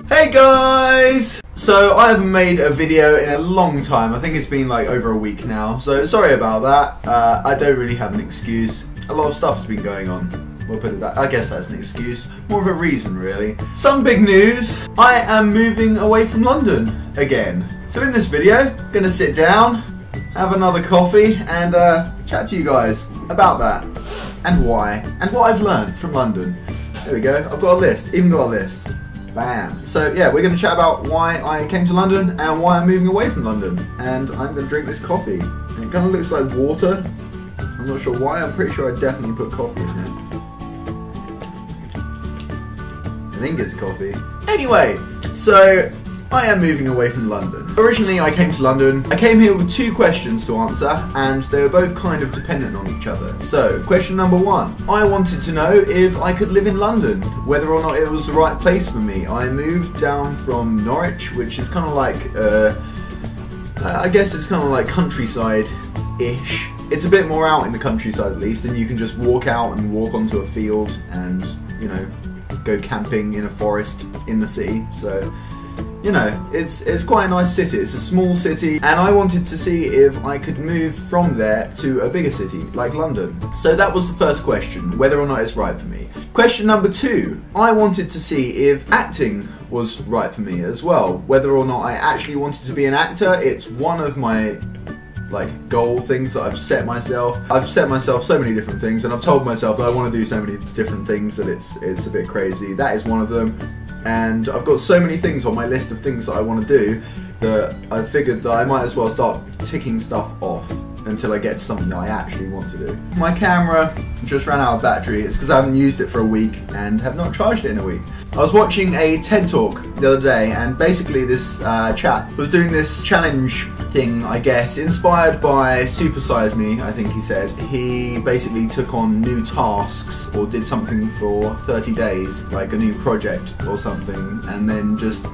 Hey guys! So I haven't made a video in a long time. I think it's been like over a week now, so sorry about that. I don't really have an excuse. A lot of stuff has been going on. We'll put it that. I guess that's an excuse. More of a reason, really. Some big news. I am moving away from London again. So in this video, I'm gonna sit down, have another coffee, and chat to you guys about that and why and what I've learned from London. There we go. I've got a list. Even got a list. Bam. So yeah, we're going to chat about why I came to London and why I'm moving away from London. And I'm going to drink this coffee. It kind of looks like water. I'm not sure why. I'm pretty sure I definitely put coffee in it. I think it's coffee. Anyway, so I am moving away from London. Originally I came to London. I came here with two questions to answer, and they were both kind of dependent on each other. So, question number one. I wanted to know if I could live in London, whether or not it was the right place for me. I moved down from Norwich, which is kind of like, I guess it's kind of like countryside-ish. It's a bit more out in the countryside at least, and you can just walk out and walk onto a field and, you know, go camping in a forest in the city. So, you know, it's quite a nice city. It's a small city, and I wanted to see if I could move from there to a bigger city like London. So that was the first question, whether or not it's right for me. Question number two, I wanted to see if acting was right for me as well, whether or not I actually wanted to be an actor. It's one of my goal things that I've set myself. I've set myself so many different things, and I've told myself that I want to do so many different things that it's a bit crazy. That is one of them. And I've got so many things on my list of things that I want to do that I figured that I might as well start ticking stuff off until I get to something that I actually want to do. My camera just ran out of battery. It's because I haven't used it for a week and have not charged it in a week. I was watching a TED Talk the other day, and basically this chap was doing this challenge thing, I guess, inspired by Super Size Me, I think he said. He basically took on new tasks or did something for 30 days, like a new project or something, and then just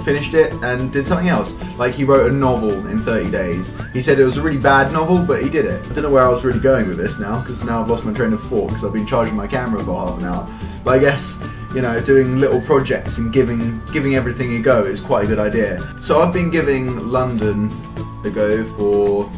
finished it and did something else. Like he wrote a novel in 30 days. He said it was a really bad novel, but he did it. I don't know where I was really going with this now, because now I've lost my train of thought because I've been charging my camera for half an hour. But I guess, you know, doing little projects and giving everything a go is quite a good idea. So I've been giving London a go for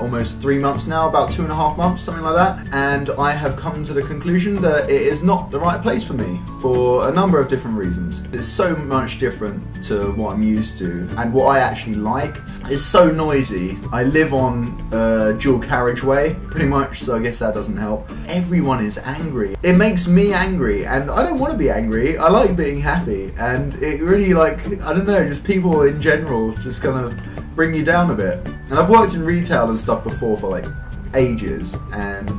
almost 3 months now, about 2.5 months, something like that, and I have come to the conclusion that it is not the right place for me for a number of different reasons. It's so much different to what I'm used to, and what I actually like. It's so noisy. I live on a dual carriageway, pretty much, so I guess that doesn't help. Everyone is angry. It makes me angry, and I don't want to be angry. I like being happy, and it really, like, I don't know, just people in general just kind of bring you down a bit. And I've worked in retail and stuff before for like ages, and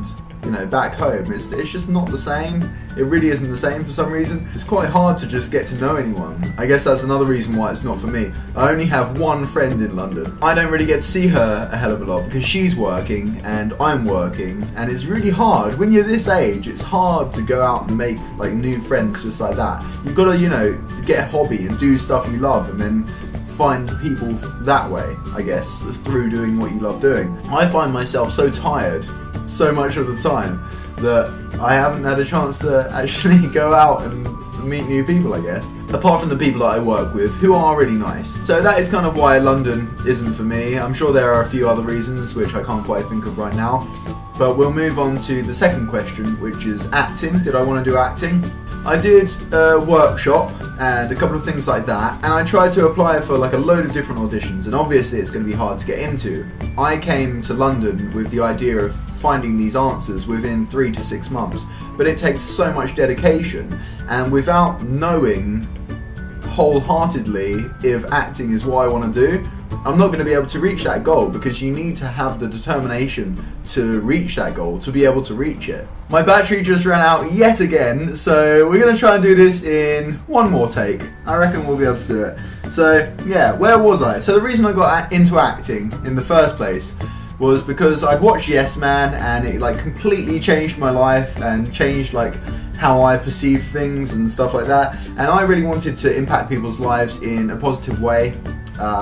you know, back home it's just not the same. It really isn't the same for some reason. It's quite hard to just get to know anyone. I guess that's another reason why it's not for me. I only have one friend in London. I don't really get to see her a hell of a lot because she's working and I'm working, and it's really hard. When you're this age, it's hard to go out and make like new friends just like that. You've got to, you know, get a hobby and do stuff you love, and then find people that way, I guess, through doing what you love doing. I find myself so tired so much of the time that I haven't had a chance to actually go out and meet new people, I guess. Apart from the people that I work with, who are really nice. So that is kind of why London isn't for me. I'm sure there are a few other reasons which I can't quite think of right now. But we'll move on to the second question, which is acting. Did I want to do acting? I did a workshop and a couple of things like that, and I tried to apply for like a load of different auditions, and obviously it's going to be hard to get into. I came to London with the idea of finding these answers within 3 to 6 months, but it takes so much dedication, and without knowing wholeheartedly if acting is what I want to do, I'm not going to be able to reach that goal, because you need to have the determination to reach that goal, to be able to reach it. My battery just ran out yet again, so we're going to try and do this in one more take. I reckon we'll be able to do it. So yeah, where was I? So the reason I got into acting in the first place was because I'd watched Yes Man, and it like completely changed my life and changed like how I perceive things and stuff like that, and I really wanted to impact people's lives in a positive way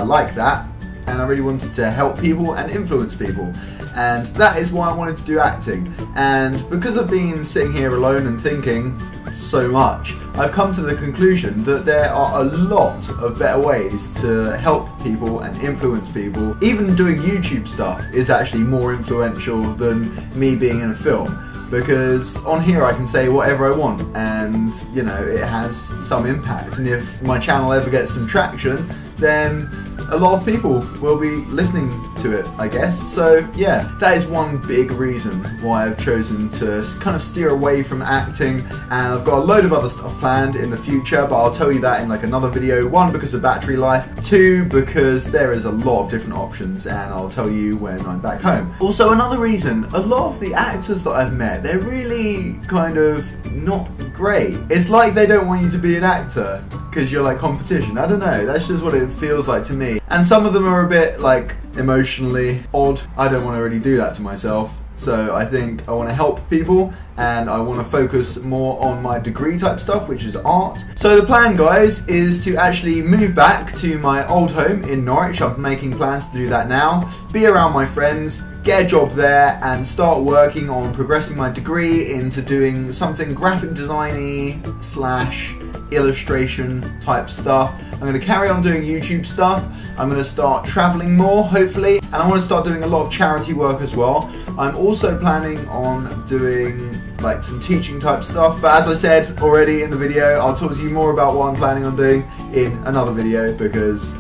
like that, and I really wanted to help people and influence people, and that is why I wanted to do acting. And because I've been sitting here alone and thinking so much, I've come to the conclusion that there are a lot of better ways to help people and influence people. Even doing YouTube stuff is actually more influential than me being in a film, because on here I can say whatever I want and, you know, it has some impact, and if my channel ever gets some traction, then a lot of people will be listening to it, I guess. So yeah, that is one big reason why I've chosen to kind of steer away from acting, and I've got a load of other stuff planned in the future, but I'll tell you that in like another video. One, because of battery life. Two, because there is a lot of different options, and I'll tell you when I'm back home. Also, another reason, a lot of the actors that I've met, they're really kind of not great. It's like they don't want you to be an actor because you're like competition. I don't know, that's just what it feels like to me. And some of them are a bit like emotionally odd. I don't want to really do that to myself. So I think I want to help people, and I want to focus more on my degree type stuff, which is art. So the plan, guys, is to actually move back to my old home in Norwich. I'm making plans to do that now. Be around my friends, get a job there, and start working on progressing my degree into doing something graphic design-y / illustration type stuff. I'm going to carry on doing YouTube stuff. I'm going to start traveling more, hopefully, and I want to start doing a lot of charity work as well. I'm also planning on doing like some teaching type stuff, but as I said already in the video, I'll talk to you more about what I'm planning on doing in another video, because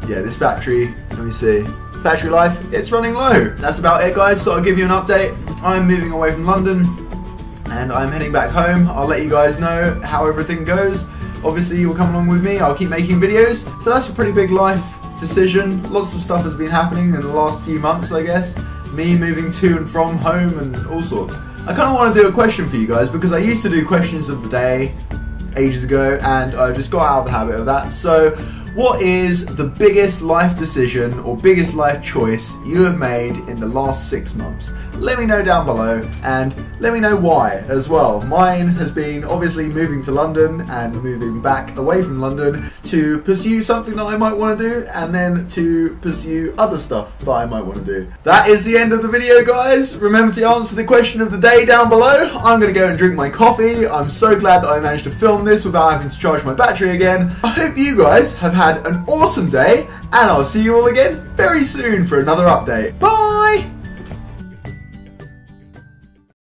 yeah, this battery, let me see, battery life, it's running low. That's about it, guys. So I'll give you an update. I'm moving away from London and I'm heading back home. I'll let you guys know how everything goes. Obviously you'll come along with me, I'll keep making videos. So that's a pretty big life decision. Lots of stuff has been happening in the last few months, I guess. Me moving to and from home and all sorts. I kind of want to do a question for you guys, because I used to do questions of the day ages ago and I just got out of the habit of that. So what is the biggest life decision or biggest life choice you have made in the last 6 months? Let me know down below, and let me know why as well. Mine has been obviously moving to London and moving back away from London to pursue something that I might want to do, and then to pursue other stuff that I might want to do. That is the end of the video, guys. Remember to answer the question of the day down below. I'm going to go and drink my coffee. I'm so glad that I managed to film this without having to charge my battery again. I hope you guys have had an awesome day, and I'll see you all again very soon for another update. Bye!